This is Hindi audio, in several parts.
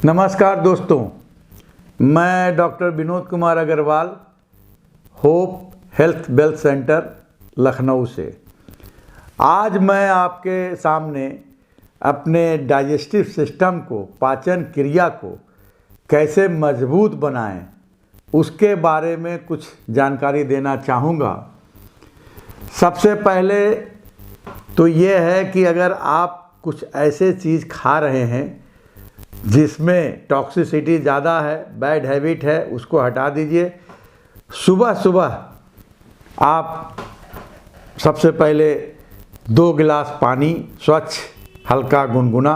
नमस्कार दोस्तों, मैं doctor Vinod Kumar Agarwal, hope health wealth centre Lucknow से। आज मैं आपके सामने अपने डाइजेस्टिव सिस्टम को, पाचन क्रिया को कैसे मजबूत बनाएं, उसके बारे में कुछ जानकारी देना चाहूँगा। सबसे पहले तो ये है कि अगर आप कुछ ऐसे चीज़ खा रहे हैं जिसमें टॉक्सिसिटी ज़्यादा है, बैड हैबिट है, उसको हटा दीजिए। सुबह सुबह आप सबसे पहले 2 गिलास पानी स्वच्छ हल्का गुनगुना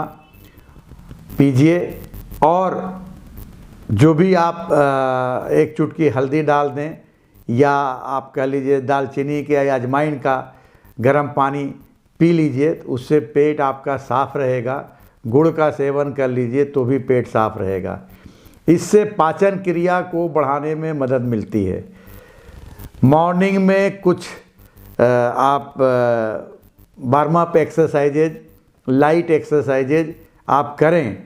पीजिए और जो भी आप 1 चुटकी हल्दी डाल दें या आप कह लीजिए दालचीनी के या अजवाइन का गर्म पानी पी लीजिए, उससे पेट आपका साफ़ रहेगा। गुड़ का सेवन कर लीजिए तो भी पेट साफ रहेगा। इससे पाचन क्रिया को बढ़ाने में मदद मिलती है। मॉर्निंग में कुछ आप warm up exercises, light exercises आप करें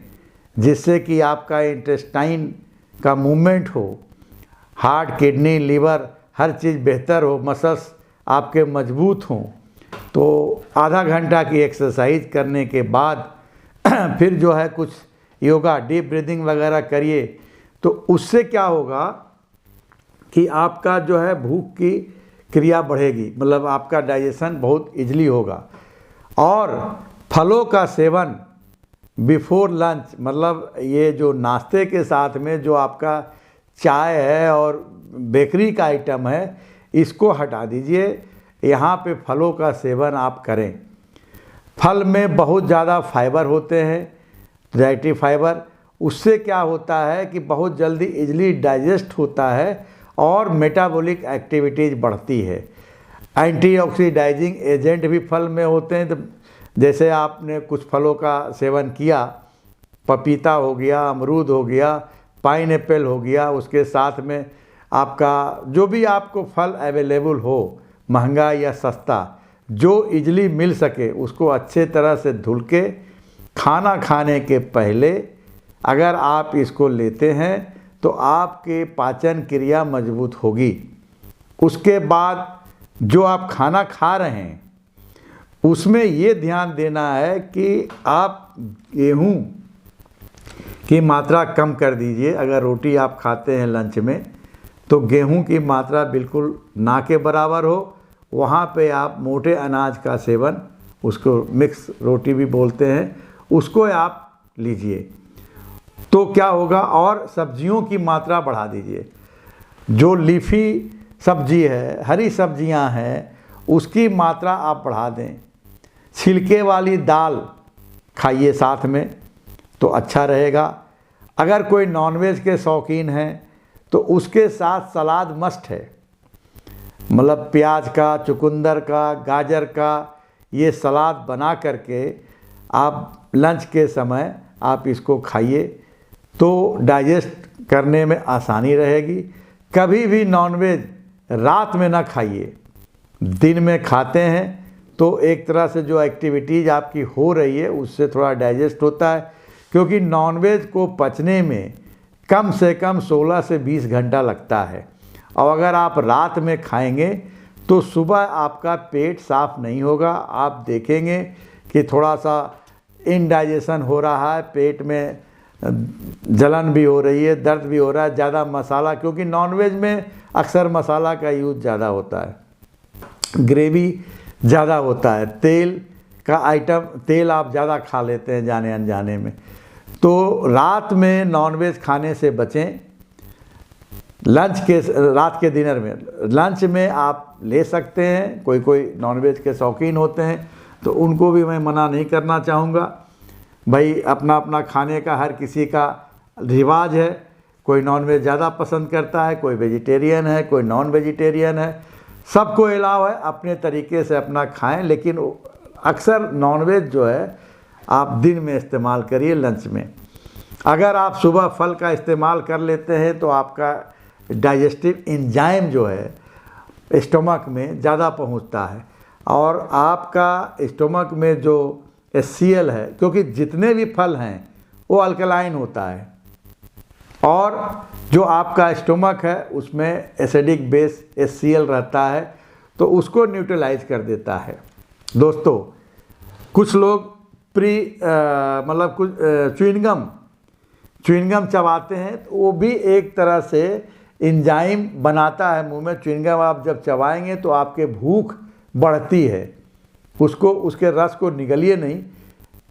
जिससे कि आपका इंटेस्टाइन का मूवमेंट हो, हार्ट, किडनी, लीवर हर चीज़ बेहतर हो, मसल्स आपके मजबूत हों। तो आधा घंटा की एक्सरसाइज करने के बाद फिर जो है कुछ योगा, डीप ब्रीदिंग वगैरह करिए। तो उससे क्या होगा कि आपका जो है भूख की क्रिया बढ़ेगी, मतलब आपका डाइजेशन बहुत इजली होगा। और फलों का सेवन बिफोर लंच, मतलब ये जो नाश्ते के साथ में जो आपका चाय है और बेकरी का आइटम है, इसको हटा दीजिए। यहाँ पे फलों का सेवन आप करें। फल में बहुत ज़्यादा फाइबर होते हैं, डाइटरी फाइबर। उससे क्या होता है कि बहुत जल्दी इजली डाइजेस्ट होता है और मेटाबॉलिक एक्टिविटीज़ बढ़ती है। एंटीऑक्सीडाइजिंग एजेंट भी फल में होते हैं। तो जैसे आपने कुछ फलों का सेवन किया, पपीता हो गया, अमरूद हो गया, पाइनएप्पल हो गया, उसके साथ में आपका जो भी आपको फल अवेलेबल हो, महंगा या सस्ता, जो इजली मिल सके, उसको अच्छे तरह से धुल के खाना खाने के पहले अगर आप इसको लेते हैं तो आपके पाचन क्रिया मजबूत होगी। उसके बाद जो आप खाना खा रहे हैं उसमें ये ध्यान देना है कि आप गेहूं की मात्रा कम कर दीजिए। अगर रोटी आप खाते हैं लंच में तो गेहूं की मात्रा बिल्कुल ना के बराबर हो। वहाँ पे आप मोटे अनाज का सेवन, उसको मिक्स रोटी भी बोलते हैं, उसको आप लीजिए। तो क्या होगा, और सब्जियों की मात्रा बढ़ा दीजिए। जो लीफी सब्जी है, हरी सब्जियां हैं, उसकी मात्रा आप बढ़ा दें। छिलके वाली दाल खाइए साथ में तो अच्छा रहेगा। अगर कोई नॉनवेज के शौकीन हैं तो उसके साथ सलाद मस्ट है, मतलब प्याज का, चुकंदर का, गाजर का, ये सलाद बना करके आप लंच के समय आप इसको खाइए तो डाइजेस्ट करने में आसानी रहेगी। कभी भी नॉनवेज रात में ना खाइए। दिन में खाते हैं तो एक तरह से जो एक्टिविटीज़ आपकी हो रही है उससे थोड़ा डाइजेस्ट होता है, क्योंकि नॉनवेज को पचने में कम से कम 16 से 20 घंटा लगता है। और अगर आप रात में खाएंगे तो सुबह आपका पेट साफ नहीं होगा। आप देखेंगे कि थोड़ा सा इनडाइजेशन हो रहा है, पेट में जलन भी हो रही है, दर्द भी हो रहा है, ज़्यादा मसाला, क्योंकि नॉनवेज में अक्सर मसाला का यूज़ ज़्यादा होता है, ग्रेवी ज़्यादा होता है, तेल का आइटम, तेल आप ज़्यादा खा लेते हैं जाने अनजाने में। तो रात में नॉनवेज खाने से बचें। रात के डिनर में, लंच में आप ले सकते हैं। कोई नॉनवेज के शौकीन होते हैं तो उनको भी मैं मना नहीं करना चाहूँगा। भाई अपना अपना खाने का हर किसी का रिवाज है। कोई नॉनवेज ज़्यादा पसंद करता है, कोई वेजिटेरियन है, कोई नॉन वेजिटेरियन है। सबको अलाव है, अपने तरीके से अपना खाएं। लेकिन अक्सर नॉनवेज जो है आप दिन में इस्तेमाल करिए, लंच में। अगर आप सुबह फल का इस्तेमाल कर लेते हैं तो आपका डाइजेस्टिव एंजाइम जो है स्टमक में ज़्यादा पहुंचता है और आपका स्टमक में जो HCl है, क्योंकि जितने भी फल हैं वो अल्कलाइन होता है, और जो आपका स्टोमक है उसमें एसिडिक बेस HCl रहता है, तो उसको न्यूट्रलाइज कर देता है। दोस्तों, कुछ लोग मतलब कुछ च्युइंगम चबाते हैं, तो वो भी एक तरह से एंजाइम बनाता है मुंह में। च्युइंगम आप जब चबाएंगे तो आपके भूख बढ़ती है, उसके रस को निगलिए नहीं,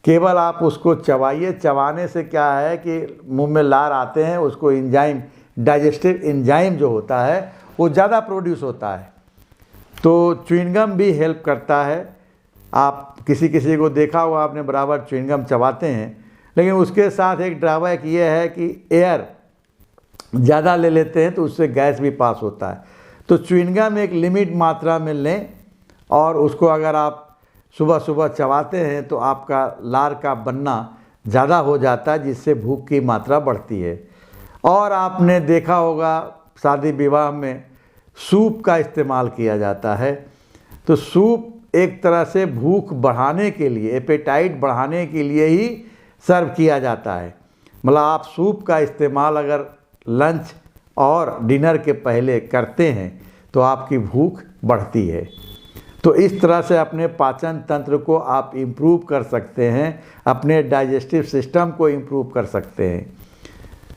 केवल आप उसको चबाइए। चबाने से क्या है कि मुंह में लार आते हैं, उसको एंजाइम, डाइजेस्टिव एंजाइम जो होता है वो ज़्यादा प्रोड्यूस होता है, तो च्युइंगम भी हेल्प करता है। आप किसी को देखा होगा आपने, बराबर च्युइंगम चबाते हैं, लेकिन उसके साथ एक ड्रॉबैक ये है कि एयर ज़्यादा ले लेते हैं तो उससे गैस भी पास होता है। तो च्युइंगम एक लिमिट मात्रा में लें, और उसको अगर आप सुबह सुबह चबाते हैं तो आपका लार का बनना ज़्यादा हो जाता है, जिससे भूख की मात्रा बढ़ती है। और आपने देखा होगा शादी विवाह में सूप का इस्तेमाल किया जाता है, तो सूप एक तरह से भूख बढ़ाने के लिए, एपेटाइट बढ़ाने के लिए ही सर्व किया जाता है। मतलब आप सूप का इस्तेमाल अगर लंच और डिनर के पहले करते हैं तो आपकी भूख बढ़ती है। तो इस तरह से अपने पाचन तंत्र को आप इम्प्रूव कर सकते हैं, अपने डाइजेस्टिव सिस्टम को इम्प्रूव कर सकते हैं।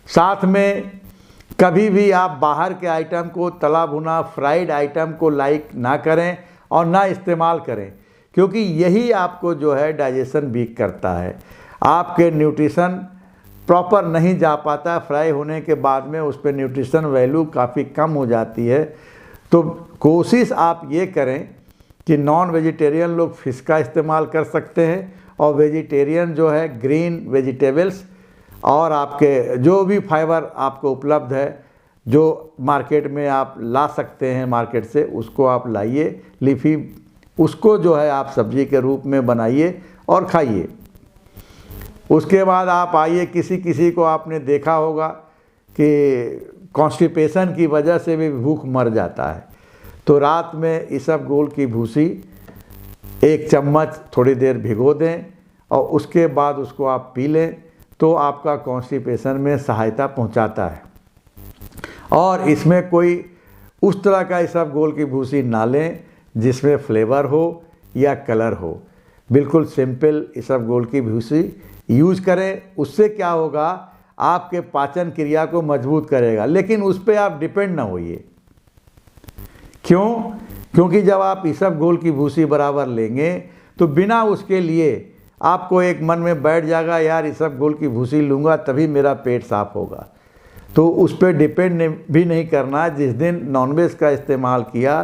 साथ में कभी भी आप बाहर के आइटम को, तला भुना फ्राइड आइटम को लाइक ना करें और ना इस्तेमाल करें, क्योंकि यही आपको जो है डाइजेशन वीक करता है। आपके न्यूट्रिशन प्रॉपर नहीं जा पाता, फ्राई होने के बाद में उस पर न्यूट्रिशन वैल्यू काफ़ी कम हो जाती है। तो कोशिश आप ये करें कि नॉन वेजिटेरियन लोग फ़िश का इस्तेमाल कर सकते हैं, और वेजिटेरियन जो है ग्रीन वेजिटेबल्स, और आपके जो भी फाइबर आपको उपलब्ध है, जो मार्केट में आप ला सकते हैं मार्केट से, उसको आप लाइए, लीफी, उसको जो है आप सब्जी के रूप में बनाइए और खाइए। उसके बाद आप आइए, किसी को आपने देखा होगा कि कॉन्स्टिपेशन की वजह से भी भूख मर जाता है, तो रात में इसबगोल की भूसी 1 चम्मच थोड़ी देर भिगो दें, और उसके बाद उसको आप पी लें, तो आपका कॉन्स्टिपेशन में सहायता पहुंचाता है। और इसमें कोई उस तरह का इसबगोल की भूसी ना लें जिसमें फ्लेवर हो या कलर हो। बिल्कुल सिंपल इसबगोल की भूसी यूज करें। उससे क्या होगा, आपके पाचन क्रिया को मजबूत करेगा, लेकिन उस पर आप डिपेंड ना होइए। क्यों? क्योंकि जब आप इसबगोल की भूसी बराबर लेंगे तो बिना उसके लिए आपको एक मन में बैठ जाएगा, यार इसबगोल की भूसी लूँगा तभी मेरा पेट साफ होगा। तो उस पर डिपेंड भी नहीं करना। जिस दिन नॉनवेज का इस्तेमाल किया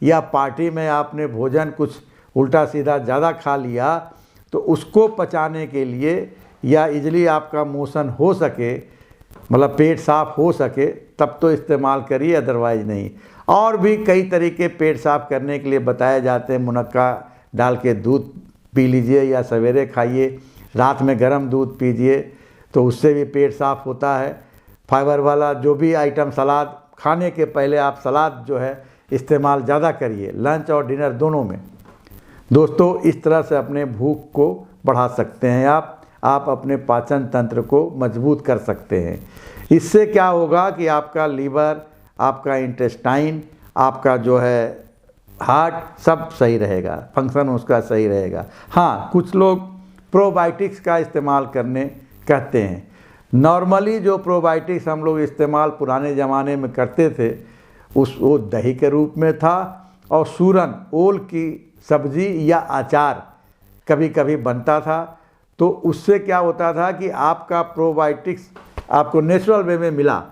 या पार्टी में आपने भोजन कुछ उल्टा सीधा ज़्यादा खा लिया, तो उसको पचाने के लिए या इजली आपका मोशन हो सके, मतलब पेट साफ हो सके, तब तो इस्तेमाल करिए, अदरवाइज नहीं। और भी कई तरीके पेट साफ करने के लिए बताए जाते हैं। मुनक्का डाल के दूध पी लीजिए या सवेरे खाइए, रात में गर्म दूध पीजिए, तो उससे भी पेट साफ होता है। फाइबर वाला जो भी आइटम, सलाद खाने के पहले आप सलाद जो है इस्तेमाल ज़्यादा करिए, लंच और डिनर दोनों में। दोस्तों, इस तरह से अपने भूख को बढ़ा सकते हैं आप अपने पाचन तंत्र को मजबूत कर सकते हैं। इससे क्या होगा कि आपका लीवर, आपका इंटेस्टाइन, आपका जो है हार्ट, सब सही रहेगा, फंक्शन उसका सही रहेगा। हाँ, कुछ लोग प्रोबायोटिक्स का इस्तेमाल करने कहते हैं। नॉर्मली जो प्रोबायोटिक्स हम लोग इस्तेमाल पुराने ज़माने में करते थे, वो दही के रूप में था, और सूरन, ओल की सब्जी या अचार कभी कभी बनता था। तो उससे क्या होता था कि आपका प्रोबायोटिक्स आपको नेचुरल वे में मिला।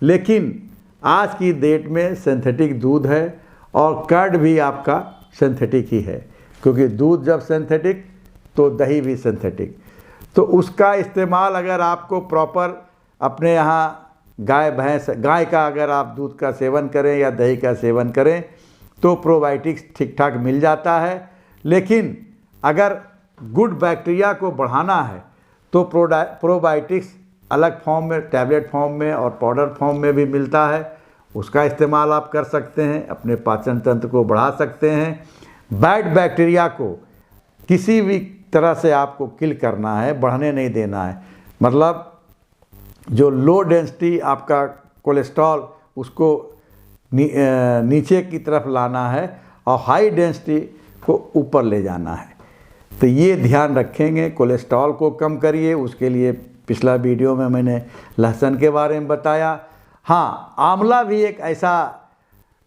लेकिन आज की डेट में सिंथेटिक दूध है, और कर्ड भी आपका सिंथेटिक ही है, क्योंकि दूध जब सिंथेटिक तो दही भी सिंथेटिक। तो उसका इस्तेमाल अगर आपको प्रॉपर अपने यहाँ गाय का अगर आप दूध का सेवन करें या दही का सेवन करें तो प्रोबायोटिक्स ठीक ठाक मिल जाता है। लेकिन अगर गुड बैक्टीरिया को बढ़ाना है तो प्रोबायोटिक्स अलग फॉर्म में, टैबलेट फॉर्म में और पाउडर फॉर्म में भी मिलता है। उसका इस्तेमाल आप कर सकते हैं, अपने पाचन तंत्र को बढ़ा सकते हैं। बैड बैक्टीरिया को किसी भी तरह से आपको किल करना है, बढ़ने नहीं देना है। मतलब जो लो डेंसिटी आपका कोलेस्ट्रॉल उसको नीचे की तरफ लाना है और हाई डेंसिटी को ऊपर ले जाना है। तो ये ध्यान रखेंगे, कोलेस्ट्रॉल को कम करिए। उसके लिए पिछला वीडियो में मैंने लहसुन के बारे में बताया। हाँ, आंवला भी एक ऐसा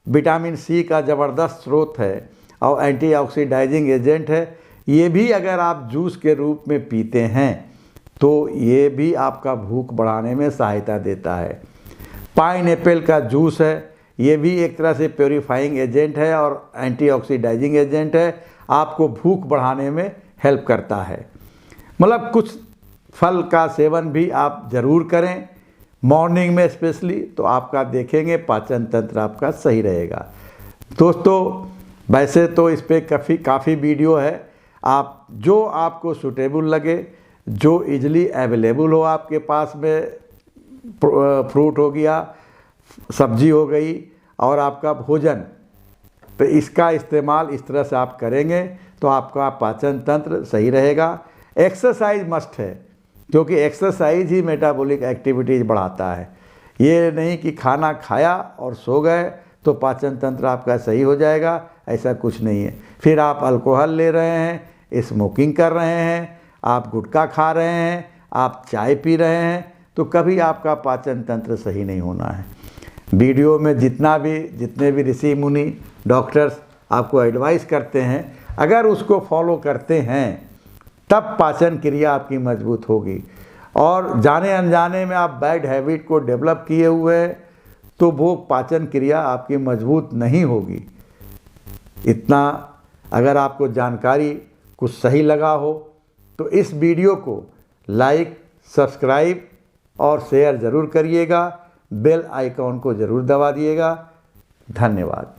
विटामिन सी का ज़बरदस्त स्रोत है और एंटीऑक्सीडाइजिंग एजेंट है। ये भी अगर आप जूस के रूप में पीते हैं तो ये भी आपका भूख बढ़ाने में सहायता देता है। पाइनएप्पल का जूस है, ये भी एक तरह से प्योरीफाइंग एजेंट है और एंटीऑक्सीडाइजिंग एजेंट है, आपको भूख बढ़ाने में हेल्प करता है। मतलब कुछ फल का सेवन भी आप ज़रूर करें मॉर्निंग में स्पेशली, तो आपका देखेंगे पाचन तंत्र आपका सही रहेगा। दोस्तों, वैसे तो इस पर काफ़ी वीडियो है, आप जो आपको सूटेबल लगे, जो इजली अवेलेबल हो आपके पास में, फ्रूट हो गया, सब्जी हो गई और आपका भोजन, तो इसका इस्तेमाल इस तरह से आप करेंगे तो आपका पाचन तंत्र सही रहेगा। एक्सरसाइज मस्ट है, क्योंकि एक्सरसाइज ही मेटाबॉलिक एक्टिविटीज़ बढ़ाता है। ये नहीं कि खाना खाया और सो गए तो पाचन तंत्र आपका सही हो जाएगा, ऐसा कुछ नहीं है। फिर आप अल्कोहल ले रहे हैं, स्मोकिंग कर रहे हैं, आप गुटखा खा रहे हैं, आप चाय पी रहे हैं, तो कभी आपका पाचन तंत्र सही नहीं होना है। वीडियो में जितने भी ऋषि मुनि डॉक्टर्स आपको एडवाइस करते हैं, अगर उसको फॉलो करते हैं तब पाचन क्रिया आपकी मजबूत होगी। और जाने अनजाने में आप बैड हैबिट को डेवलप किए हुए हैं तो वो पाचन क्रिया आपकी मजबूत नहीं होगी। इतना अगर आपको जानकारी कुछ सही लगा हो तो इस वीडियो को लाइक, सब्सक्राइब और शेयर ज़रूर करिएगा। बेल आइकॉन को ज़रूर दबा दिएगा। धन्यवाद।